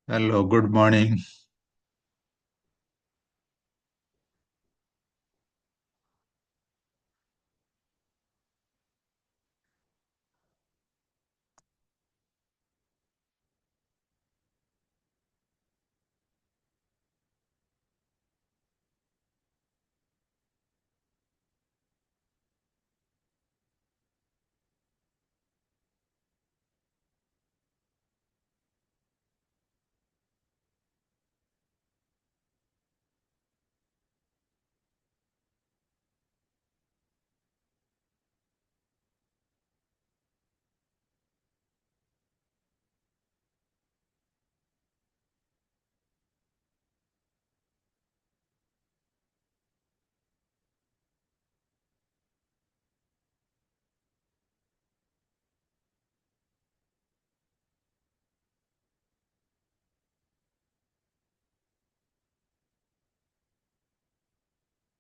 Hello, good morning.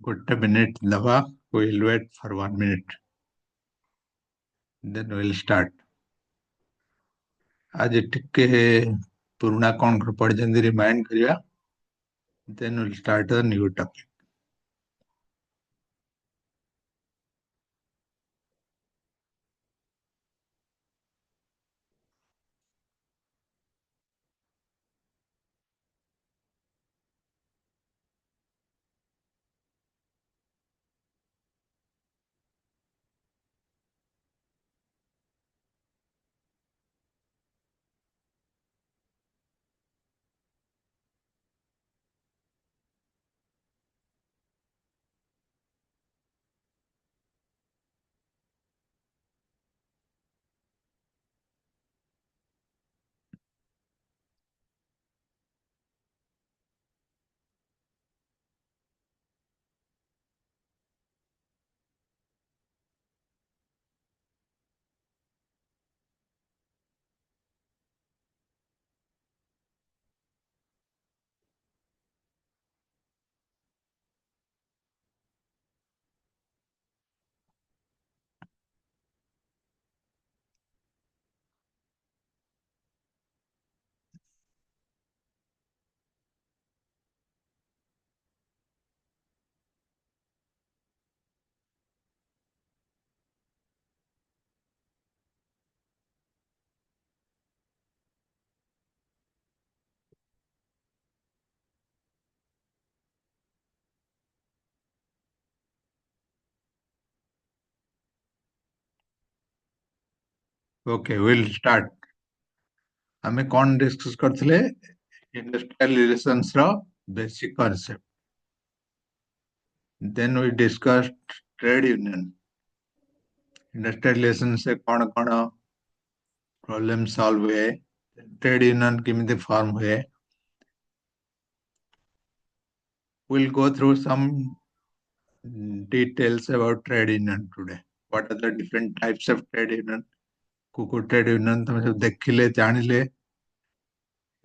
Good minute, Nava. We'll wait for 1 minute. Then we'll start. आज टिके पुरुଣା कौन पढ़िଛନ୍ତି remind करिया. Then we'll start a new topic. Okay, we'll start. ଆମେ कौन discuss करथिले industrial relations रो basic concept. Then we discussed trade union. Industrial relation से कौन प्रॉब्लम सॉल्व हुए, ट्रेड यूनियन केमिति फॉर्म हुए. We'll go through some details about trade union today. What are the different types of trade union? Kuku trade union तमे सब देखिले जानिले,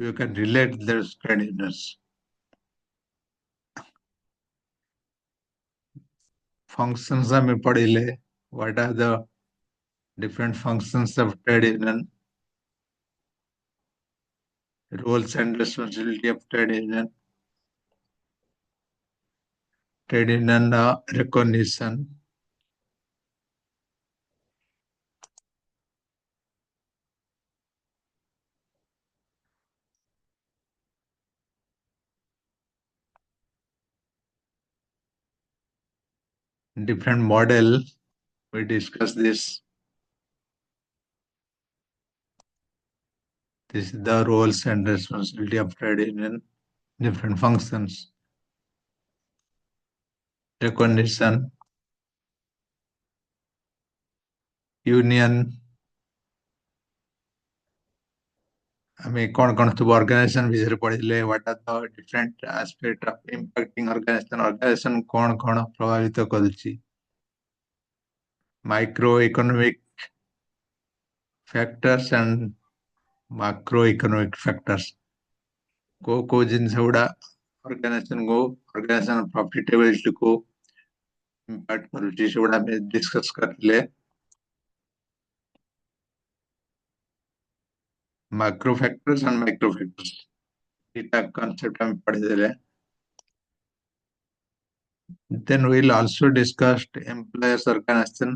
you can relate their trade unions. Functions हमें पढ़िले, what are the different functions of trade union, roles and responsibility of trade union recognition, different model. We discuss this. This is the roles and responsibility of trade union, different functions, recognition, union. हमें कौन सब organization विषय पढ़िले, what are the different aspect of impacting organization कौन प्रभावित करछि, micro economic factors and macro economic factors. को जिनस गुड़ा ऑर्गेनाइजेशन प्रॉफिटेबिलिटी को इंपैक्ट करुछि सेगुड़ा हमें डिस्कस करले. Macro factors and micro factors. data concept ଆମେ ପଢିଦେଲେ. Then we'll also discuss employers organization.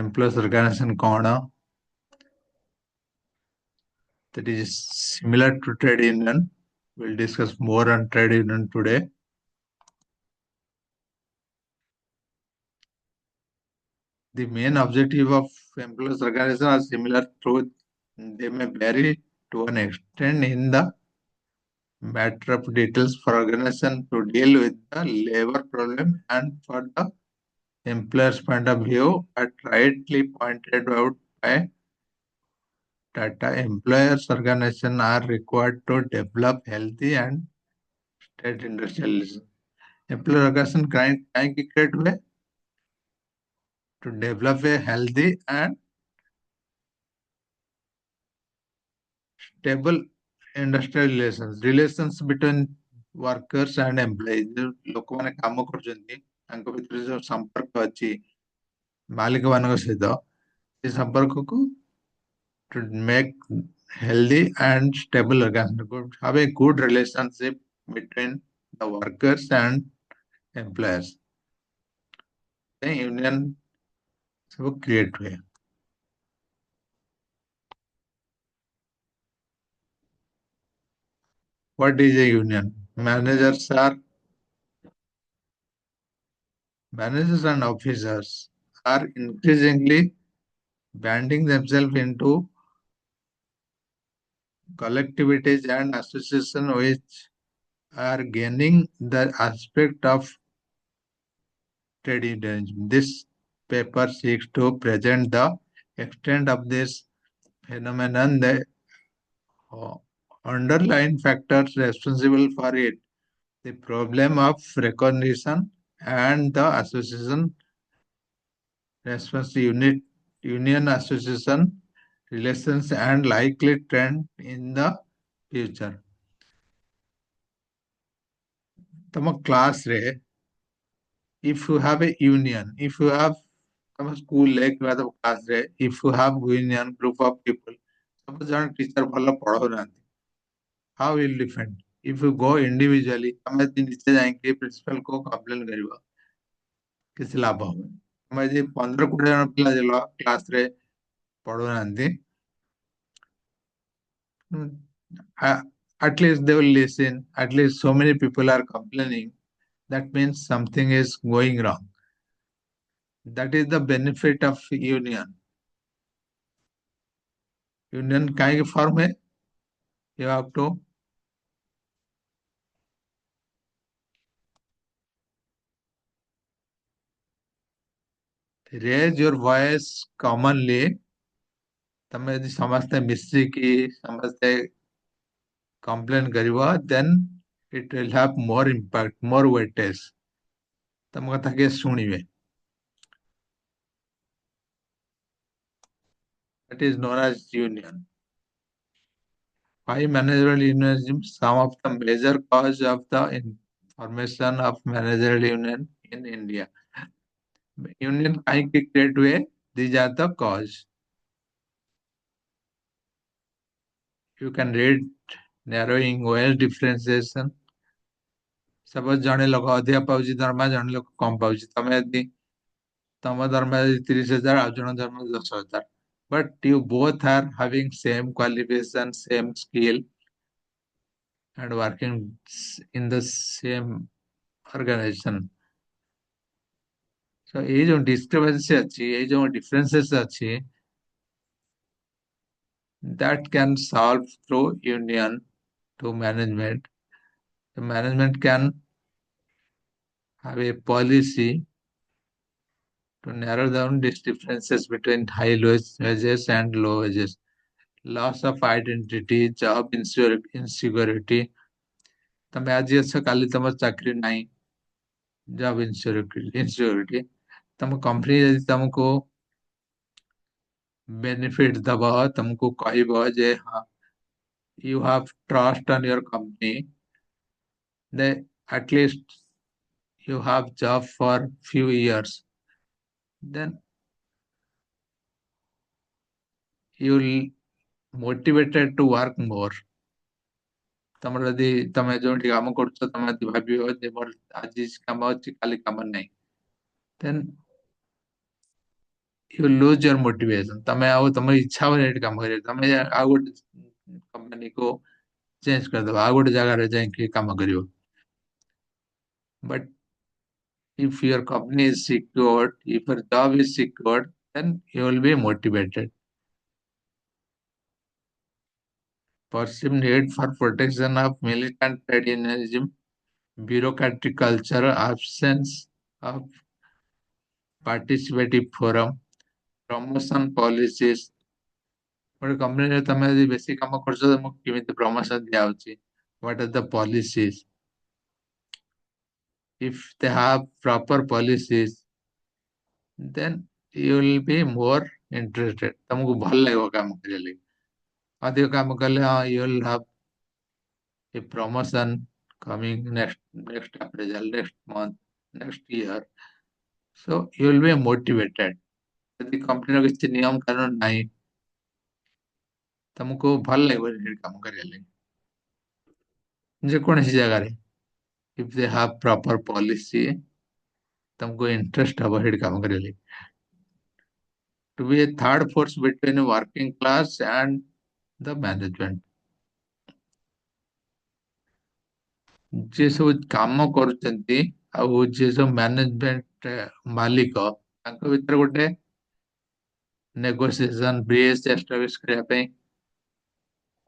Employers organization କଣ? That is similar to trade union. We'll discuss more on trade union today. The main objective of employers organization are similar, though they may vary to an extent in the matter of details for organization to deal with the labor problem and for the employer's point of view, but rightly pointed out by Tata. Employers organization are required to develop healthy and state industrialism. Employer organization काहे create हुए? To develop a healthy and stable industrial relations between workers and employees. ଲୋକମାନେ କାମ କରୁଛନ୍ତି ତାଙ୍କ ଭିତରେ ଯୋଉ ସମ୍ପର୍କ ଅଛି ମାଲିକ ମାନଙ୍କ ସହିତ ସେ ସମ୍ପର୍କକୁ to make healthy and stable organization, have a good relationship between the workers and employers. The union ସବୁ create हुए. What is a union? Managers and officers are increasingly banding themselves into collectivities and associations which are gaining the aspect of trade unionism. This paper seeks to present the extent of this phenomenon, the underlying factors responsible for it, the problem of recognition, and the association response union association relations and likely trend in the future. ତମ କ୍ଲାସରେ if you have a union, if you have ତମ ସ୍କୁଲରେ କିମ୍ବା ତମ କ୍ଲାସରେ if you have union group of people, suppose ଜଣେ teacher ଭଲ ପଢଉନାହାନ୍ତି, how will you defend? If you go individually, ତମେ ଯଦି ନିଜେ ଯାଇକି ପ୍ରିନ୍ସିପାଲ କୁ କମ୍ପ୍ଲେନ କରିବ କିଛି ଲାଭ ହବନି. ତମେ ଯଦି 15-20 ଜଣ ପିଲା କ୍ଲାସରେ ପଢଉନାହାନ୍ତି, at least they will listen. At least so many people are complaining. That means something is going wrong. That is the benefit of union. Union kind of form है. You have to raise your voice commonly. ତମେ ଯଦି ସମସ୍ତେ ମିଶିକି ସମସ୍ତେ complain କରିବ, then it will have more impact, more weightage. ତମ କଥା କିଏ ଶୁଣିବେ. That is known as union. Why managerial unionism? Some of the major cause of the formation of managerial union in India. Union काहे create हुए? These are the cause. You can read narrowing wage differentiation. Suppose जने लोग अधिक पाउची दरमा, जने लोग कम पाउची. तमे यदि तम दरमा 30,000, ଆଉ ଜଣ ଦरमा 10,000. But you both are having same qualification, same skill, and working in the same organization. So ये जो discrepancy अच्छी, ये जो differences अच्छी, that can solve through union to management. The management can have a policy to narrow down these differences between high wages and low wages. Loss of identity, job insecurity. तमे आज अच्छा काली तम चाकरी नहीं, job insecurity. तम company यदि तुमको benefit दबा, तुमको कहबो जे हाँ, you have trust on your company, then at least you have job for few years, then you'll motivated to work more. ତମର ଯଦି ତମେ ଯୋଉଠି କାମ କରୁଛ ତମେ ଯଦି ଭାବିବ ଯେ ମୋର ଆଜି କାମ ଅଛି କାଲି କାମ ନାହିଁ, then you lose your motivation। ତମେ ଆଉ ତମ ଇଚ୍ଛା ହବନି ଏଠି କାମ କରିବାକୁ, ତମେ ଆଉ ଗୋଟେ କମ୍ପାନୀକୁ ଚେଞ୍ଜ କରିଦବ, ଆଉ ଗୋଟେ ଜାଗାରେ ଯାଇକି କାମ କରିବ। But if your company is secured, if your job is secured, then you will be motivated। Perceived need for protection of militant trade unionism, bureaucratic culture, absence of participatory forum, promotion policies। ଗୋଟେ କମ୍ପାନୀରେ ତମେ ଯଦି ବେଶୀ କାମ କରୁଛ ତମକୁ କେମିତି promotion ଦିଆହଉଛି, what are the policies, if they have proper policies, then you will be more interested। ତମକୁ ଭଲ ଲାଗିବ କାମ କରିବା ଲାଗି। ଅଧିକ କାମ କଲେ ହଁ you will have a promotion coming next appraisal, next month, next year, so you will be motivated। ଯଦି କମ୍ପାନୀର କିଛି ନିୟମ କାନୁନ ନାହିଁ ତମକୁ ଭଲ ଲାଗିବନି ସେଠି କାମ କରିବା ଲାଗି, ଯେକୌଣସି ଜାଗାରେ। if they have proper policy तुमको इंटरेस्ट हब हेड काम करे लिए। To be a third force between working class and the management। जे सब काम କରୁଛନ୍ତି ଆଉ जे सब मैनेजमेंट मालिक ତାଙ୍କ ଭିତରେ ଗୋଟେ negotiation bridge establish କରିବା ପାଇଁ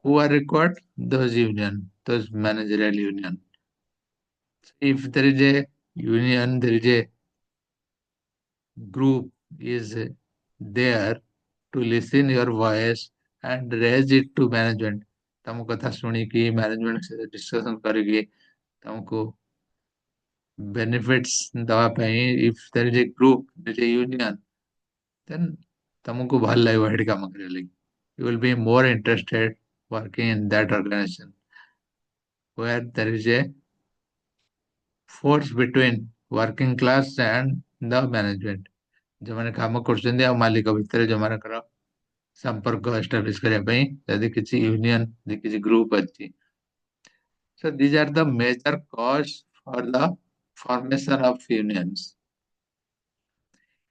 who are required, those union, those managerial union। if there is a union, there is a group is there to listen your voice and raise it to management। तम कथा शुणिकी management से discussion करिकी तुमको benefits दवा ପାଇଁ if there is a group, there is a union, then तुमको ଭଲ ଲାଗିବ ହେଠି କାମ କରିବା ଲାଗି। you will be more interested working in that organization where there is a force between working class and the management। ଯୋଉମାନେ କାମ କରୁଛନ୍ତି ଆଉ ମାଲିକ ଭିତରେ ଯୋଉମାନଙ୍କର संपर्क एस्टाब्लिश करने ପାଇଁ यदि किसी यूनियन किसी ग्रुप अच्छी। So these are the major cause for the formation of unions।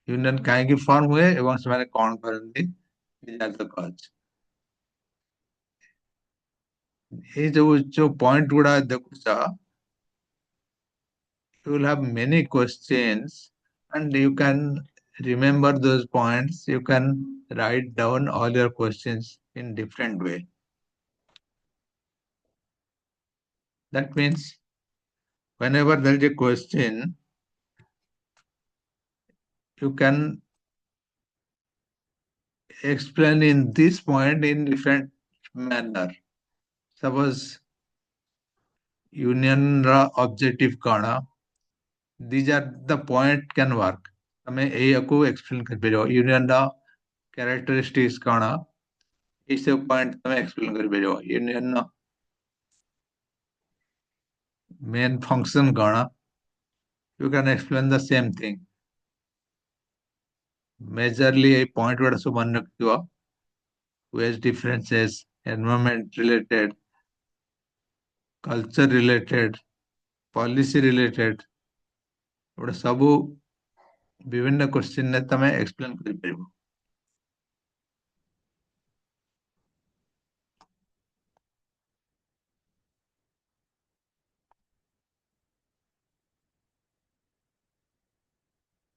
Union କାହିଁକି ଫର୍ମ ହୁଏ ଏବଂ ସେମାନେ କଣ କରନ୍ତି, these are the cause। ଏଇ ଯୋଉ ପଏଣ୍ଟ ଗୁଡା ଦେଖୁଛ, you will have many questions and you can remember those points, you can write down all your questions in different way। that means whenever there is a question you can explain in this point in different manner। Suppose union ra objective कौन, these are the point can work। तमें ए को explain कर पे union ra characteristics कौन, इस point तमें explain कर पे union ra main function कौन, you can explain the same thing। majorly a point वाला सो मन रखियो, wage differences, environment related, culture related, policy related, ଗୋଟେ ସବୁ ବିଭିନ୍ନ क्वेश्चन ने तमे एक्सप्लेन कर परिबो।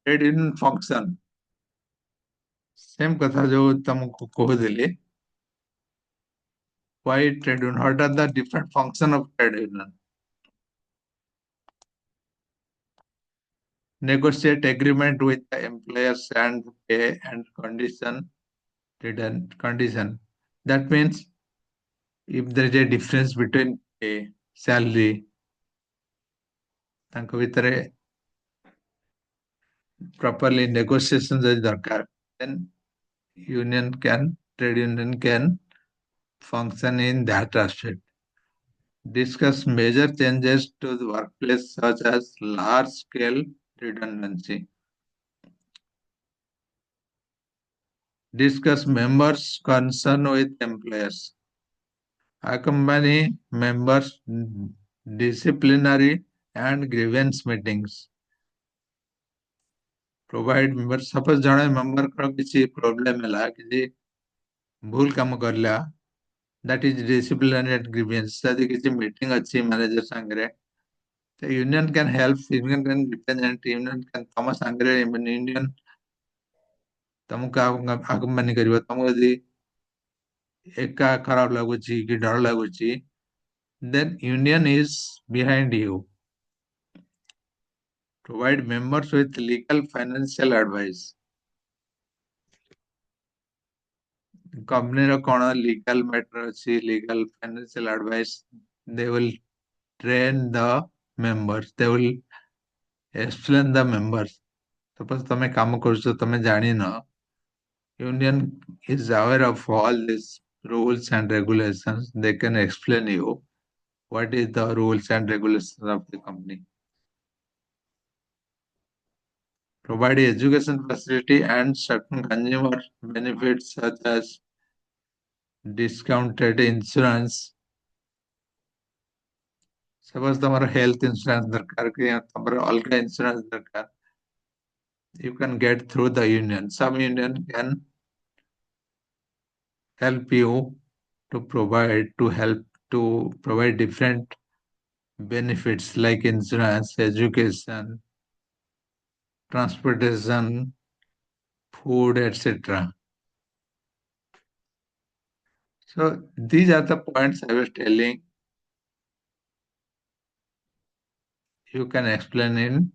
ट्रेड यूनियन फंक्शन सेम कथा जो तुमको कह देली, why trade union, what are the different function of trade union। negotiate agreement with the employers and pay and condition। that means if there is a difference between pay salary ତାଙ୍କ ଭିତରେ properly negotiation ଯଦି ଦରକାର, then union can, trade union can function in that aspect। discuss major changes to the workplace such as large scale redundancy। discuss members concern with employers accompany members disciplinary and grievance meetings. Provide members, suppose जड़े member को किसी problem है कि भूल काम कर लिया, that is disciplinary and grievance. यदि किसी meeting अच्छी manager संगरे, the union can help, union can represent, union can तम संगरे union तमको accompany करियो, तमको यदि एका खराब लगुची कि डर लगुची, then union is behind you. Provide members with legal financial advice. Company ର କଣ legal matter ଅଛି, legal financial advice, they will train the members, they will explain the members. Suppose ତମେ କାମ କରୁଛ, ତମେ ଜାଣିନ, union is aware of all these rules and regulations, they can explain you what is the rules and regulations of the company. Provide education facility and certain consumer benefits such as discounted insurance. Suppose तुम्हारा health insurance दरकार कि तुम्हारा अलग insurance दरकार, you can get through the union. Some union can help you to provide different benefits like insurance, education, transportation, food, etc. So these are the points I was telling. You can explain in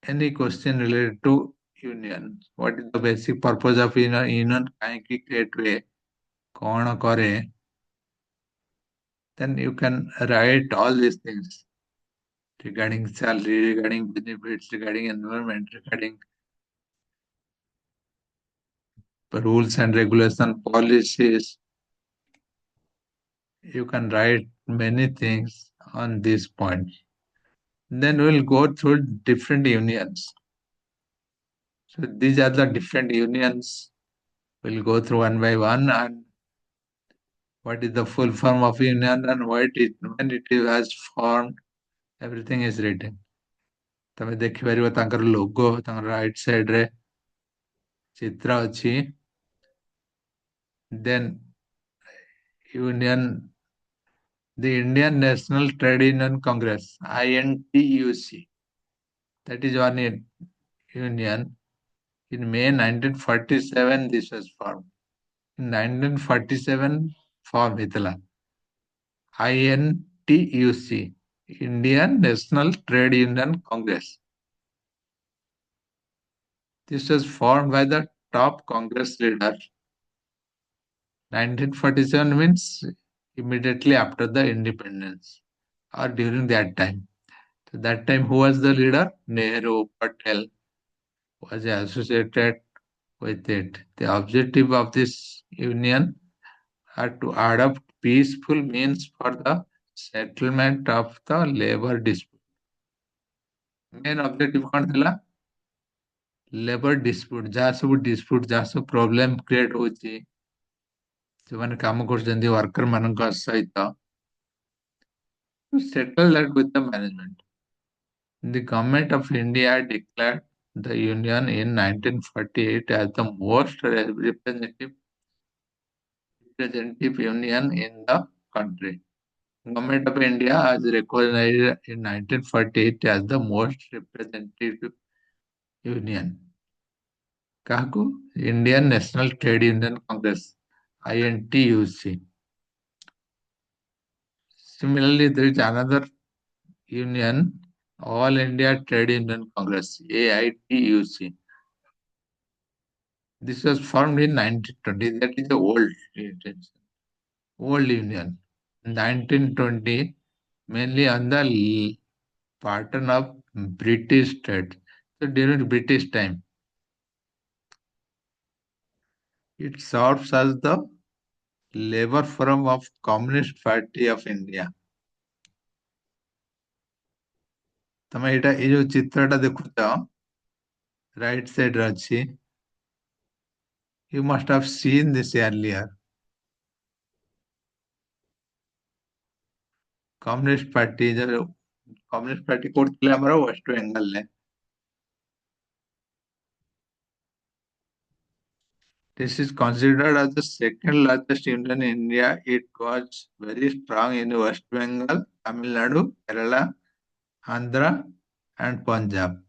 any question related to union. What is the basic purpose of union? Union काहे create हुए, कौन करे? Then you can write all these things regarding salary, regarding benefits, regarding environment, regarding rules and regulation policies. You can write many things on these points. Then we'll go through different unions. So these are the different unions. We'll go through one by one, and what is the full form of union and when it was formed, everything is written. तमे देखि परिबो तांकर लोगो, तांकर right side रे चित्र अछि. Then union, the Indian National Trade Union Congress, INTUC, that is one union. In May 1947 this was formed. In 1947 formed hitala INTUC, Indian National Trade Union Congress. This was formed by the top Congress leader. 1947 means immediately after the independence or during that time. So that time who was the leader? Nehru, Patel was associated with it. The objective of this union are to adopt peaceful means for the settlement of the labor dispute. Main objective कौन थिला? Labor dispute, जहाँ सब dispute, जहाँ सब problem create होची, ସେମାନେ କାମ କରୁଛନ୍ତି worker ମାନଙ୍କ ସହିତ, to settle that with the management. The government of India declared the union in 1948 as the most representative union in the country. Government of India has recognized in 1948 as the most representative union. काहको? Indian National Trade Union Congress, INTUC. Similarly, there is another union, All India Trade Union Congress, AITUC. This was formed in 1920. That is the old union. 1920, mainly on the pattern of British trade. So during British time, it serves as the labor forum of Communist Party of India. ତମେ ଏଇଟା ଏଇ ଯୋଉ ଚିତ୍ରଟା ଦେଖୁଛ right side ରେ ଅଛି, you must have seen this earlier. Communist party जो communist party code हमारा waste Bengal ने. This is considered as the second largest union in India. It was very strong in West Bengal, Tamil Nadu, Kerala, Andhra, and Punjab.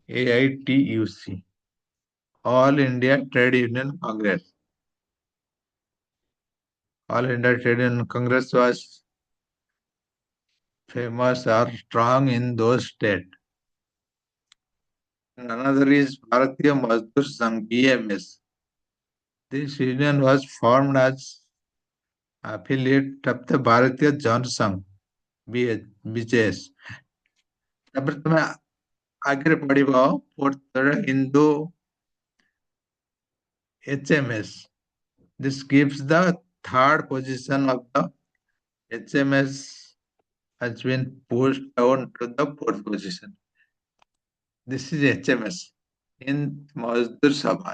AITUC, All India Trade Union Congress. All India Trade Union Congress was famous or strong in those states. And another is Bharatiya Mazdoor Sangh, BMS. This union was formed as affiliate of the Bharatiya Jan Sangh, BJS. ତାପରେ ତମେ ଆଗରେ ପଢିବ fourth Hindu HMS. This gives the third position of the HMS has been pushed down to the fourth position. This is HMS in Mazdoor Sabha.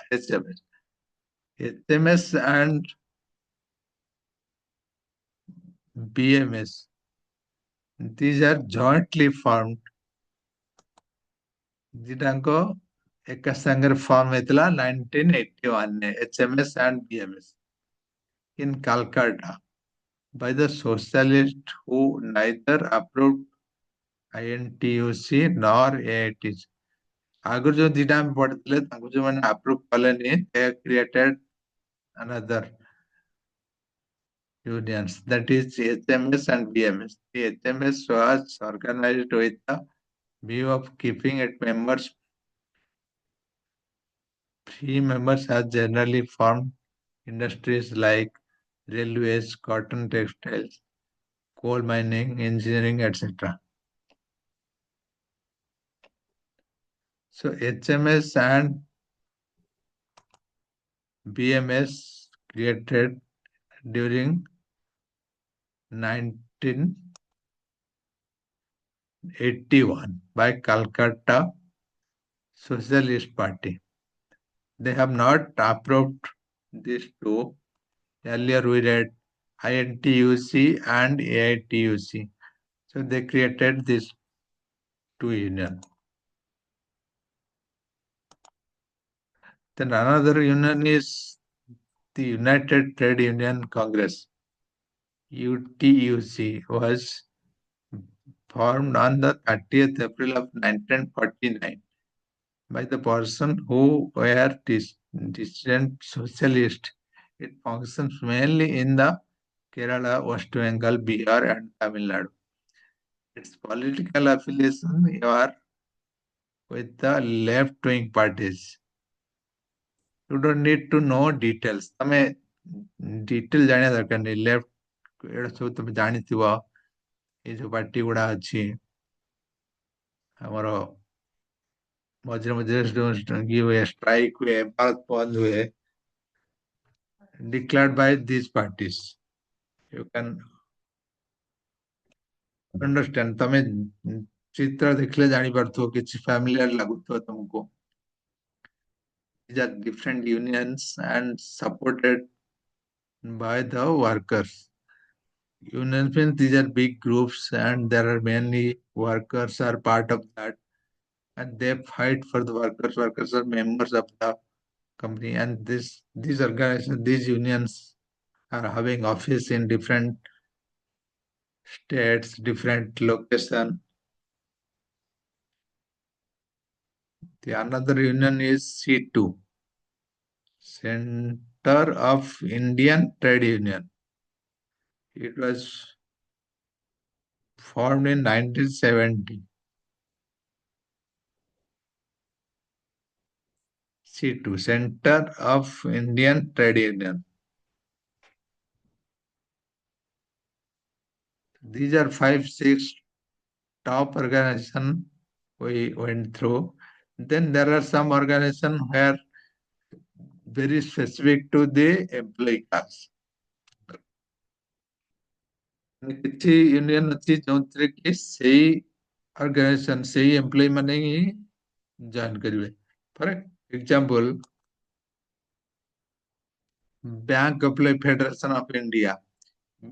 HMS and BMS. These are jointly formed. ଦିଟାଙ୍କ ଏକା ସାଙ୍ଗରେ form ହେଇଥିଲା 1981 ରେ HMS and BMS in Calcutta by the socialists who neither approved INTUC nor AITC. ଆଗରୁ ଯୋଉ ଦିଟା ଆମେ ପଢିଥିଲେ ତାଙ୍କୁ ଯୋଉମାନେ ଆପ୍ରୁଭ କଲେନି they created another unions, that is HMS and BMS. The HMS was organized with the view of keeping its members free. Members have generally formed industries like railways, cotton textiles, coal mining, engineering, etc. So HMS and BMS created during 1981 by Calcutta Socialist Party. They have not approved these two. Earlier we read INTUC and AITUC. So they created these two unions. Then another union is the United Trade Union Congress. UTUC was formed on the 30th April of 1949 by the person who were dissident socialist. It functions mainly in the Kerala, West Bengal, Bihar, and Tamil Nadu. Its political affiliation are with the left-wing parties. You don't need to know details. तमे detail जाने दरकार नहीं. Left एड़ा सब तमे जानी थिवा. ये जो पार्टी गुड़ा अच्छी हमारा मझे ये हुए स्ट्राइक हुए भारत बंद हुए declared by these parties. You can understand. तमे चित्र देखले जानी पड़तो किसी familiar लगुतो तुमको. These are different unions and supported by the workers. Unions means these are big groups and there are many workers are part of that and they fight for the workers. Workers are members of the company and these organizations, these unions are having office in different states, different location. The another union is C2, Center of Indian Trade Union. It was formed in 1970. C2, Center of Indian Trade Union. These are 5, 6 top organizations we went through. Then there are some organizations where very specific to the employee class. କିଛି union ଅଛି ଯୋଉଥିରେ କି ସେଇ organisation ସେଇ employee ମାନେ ହିଁ ଜଏନ କରିବେ. For example bank employee federation of India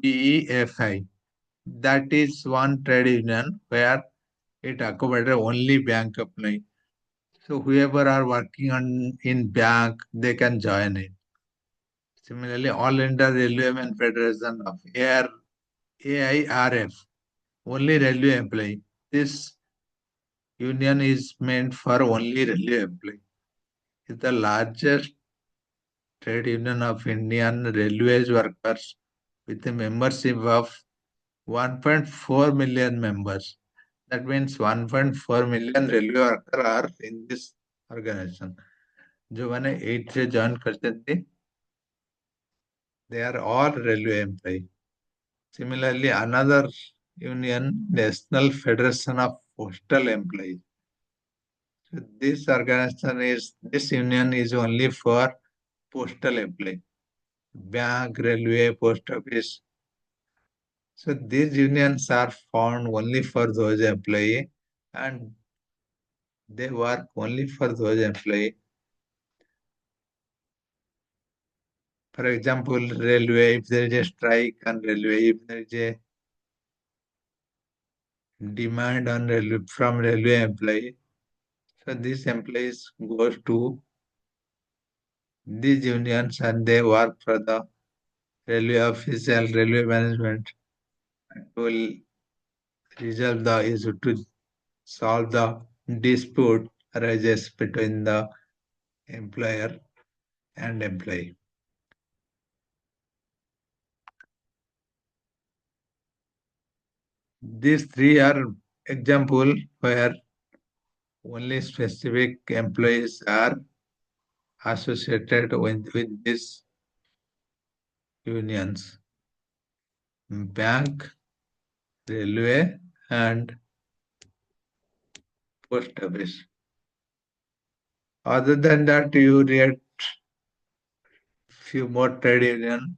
BEFI. That is one trade union where it accommodated only bank employee. So whoever are working on in bank, they can join it. Similarly, All India Railwaymen Federation of AIRF, only railway employee. This union is meant for only railway employee. It's the largest trade union of Indian railways workers with a membership of 1.4 million members. That means 1.4 million railway workers are in this organization. जो मैंने 8 से join करते थे, they are all railway employee. Similarly, another union, National Federation of Postal Employees. So this union is only for postal employee, bank, railway, post office. So these unions are found only for those employee, and they work only for those employee. For example, railway, if there is a strike on railway, if there is a demand on railway from railway employee, so these employees goes to these unions and they work for the railway official, railway management will resolve the issue to solve the dispute arises between the employer and employee. These three are example where only specific employees are associated with these unions. Bank, railway, and post office. Other than that, you read few more trade union,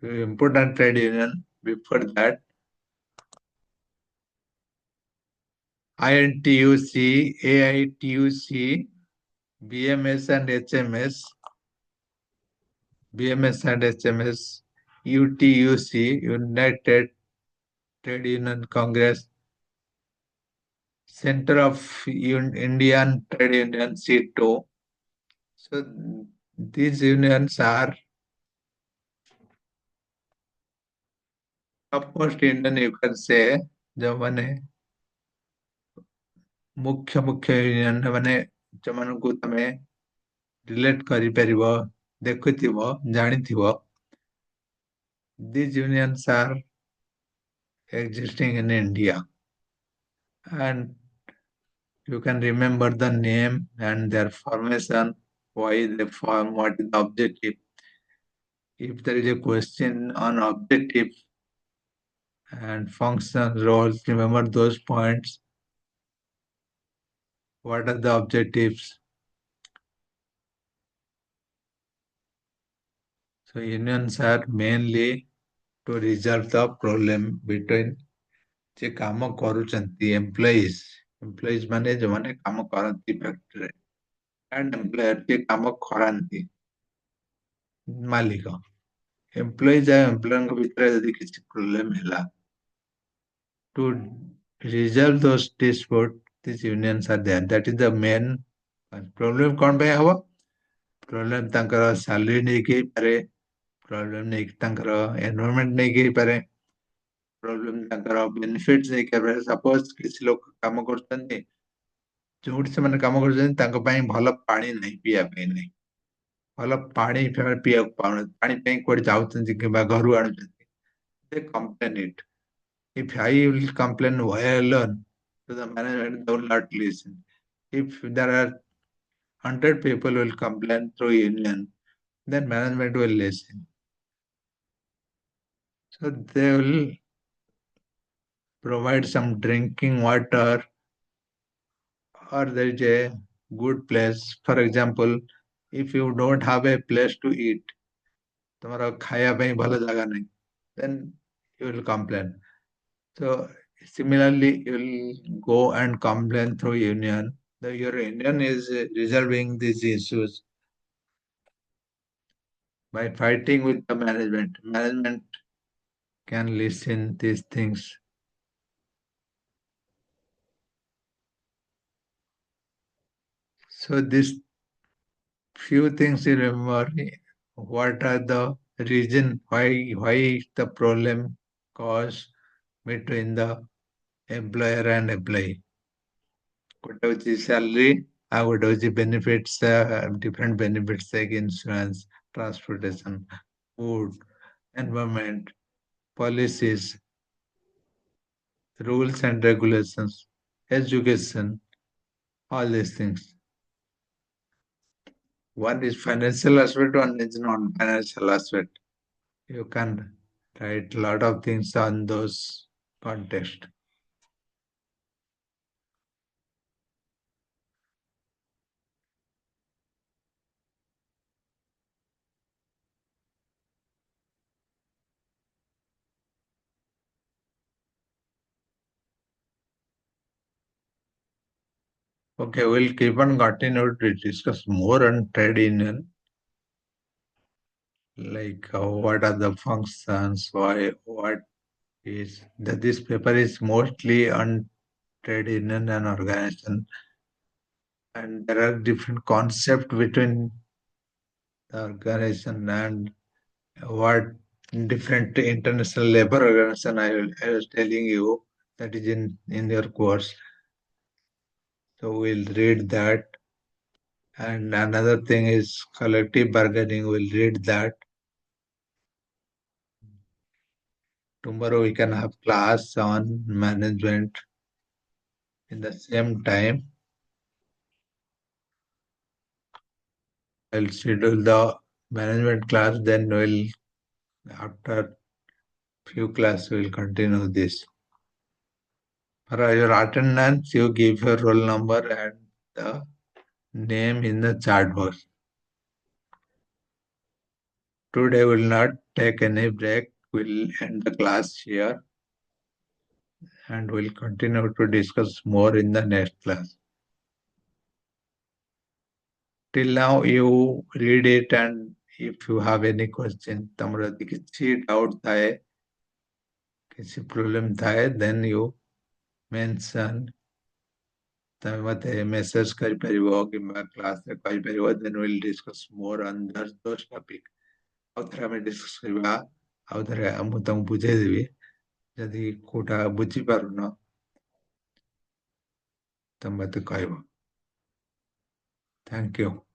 few important trade union. Before that, INTUC, AITUC, BMS and HMS, BMS and HMS, UTUC, United Trade Union Congress, Center of Indian Trade Union, C2. So these unions are topmost Indian, you can say, जो माने मुख्य मुख्य union माने जो तमे relate करि परिबो देखुथिबो जानिथिबो these unions are existing in India and you can remember the name and their formation, why they form, what is the objective. If there is a question on objective and function roles, remember those points. What are the objectives? So unions are mainly to resolve the problem between जे काम करूचंती employees माने जो माने काम करंती factory and employer जे काम करांती मालिक employees आ employer के भीतर यदि किसी प्रॉब्लम हैला to resolve those disputes these unions are there that is the main problem कौन पे हवा problem तांकर salary नहीं की पारे problem नहीं तांकर environment नहीं की पारे problem ତାଙ୍କର benefits ନେଇ କେବେ suppose କିଛି ଲୋକ କାମ କରୁଛନ୍ତି ଯୋଉଠି ସେମାନେ କାମ କରୁଛନ୍ତି ତାଙ୍କ ପାଇଁ ଭଲ ପାଣି ନାହିଁ ପିଇବା ପାଇଁ ନାହିଁ ଭଲ ପାଣି ସେମାନେ ପିଇବାକୁ ପାଉନାହାନ୍ତି ପାଣି ପାଇଁ କୁଆଡେ ଯାଉଛନ୍ତି କିମ୍ବା ଘରୁ ଆଣୁଛନ୍ତି they complain it if I will complain alone to the management they will not listen if there are 100 people will complain through union then management will listen so they will provide some drinking water or there is a good place. For example, if you don't have a place to eat, तुम्हारा खाया ପାଇଁ ଭଲ ଜାଗା ନାହିଁ, then you will complain. So similarly, you will go and complain through union. Your union is resolving these issues by fighting with the management. Management can listen these things. So these few things you remember. What are the reason why the problem caused between the employer and employee? What was the salary? What was the benefits? Different benefits like insurance, transportation, food, environment, policies, rules and regulations, education, all these things. One is financial aspect, one is non-financial aspect. You can write a lot of things on those context. Okay, we'll keep on continue to discuss more on trade union, like what are the functions, why, what is that this paper is mostly on trade union and organization, and there are different concepts between the organization and what different international labor organization I was telling you that is in your course. So we'll read that. And another thing is collective bargaining. We'll read that. Tomorrow we can have class on management in the same time. I'll schedule the management class, then we'll after few class we'll continue this. For your attendance, you give your roll number and the name in the chat box. Today will not take any break. We'll end the class here and we'll continue to discuss more in the next class. Till now, you read it and if you have any question, तमरा किसी doubt थाए, किसी problem थाए, then you mention. तमे मते message करिपरिबो कि class रे करिपरिबो, then we'll discuss more on those topic. आउथरे आमे discuss करिबा, आउथरे आमु तमु बुझेदेबी, जदि कोटा बुझी पारुन, तमे मते कहबो. Thank you.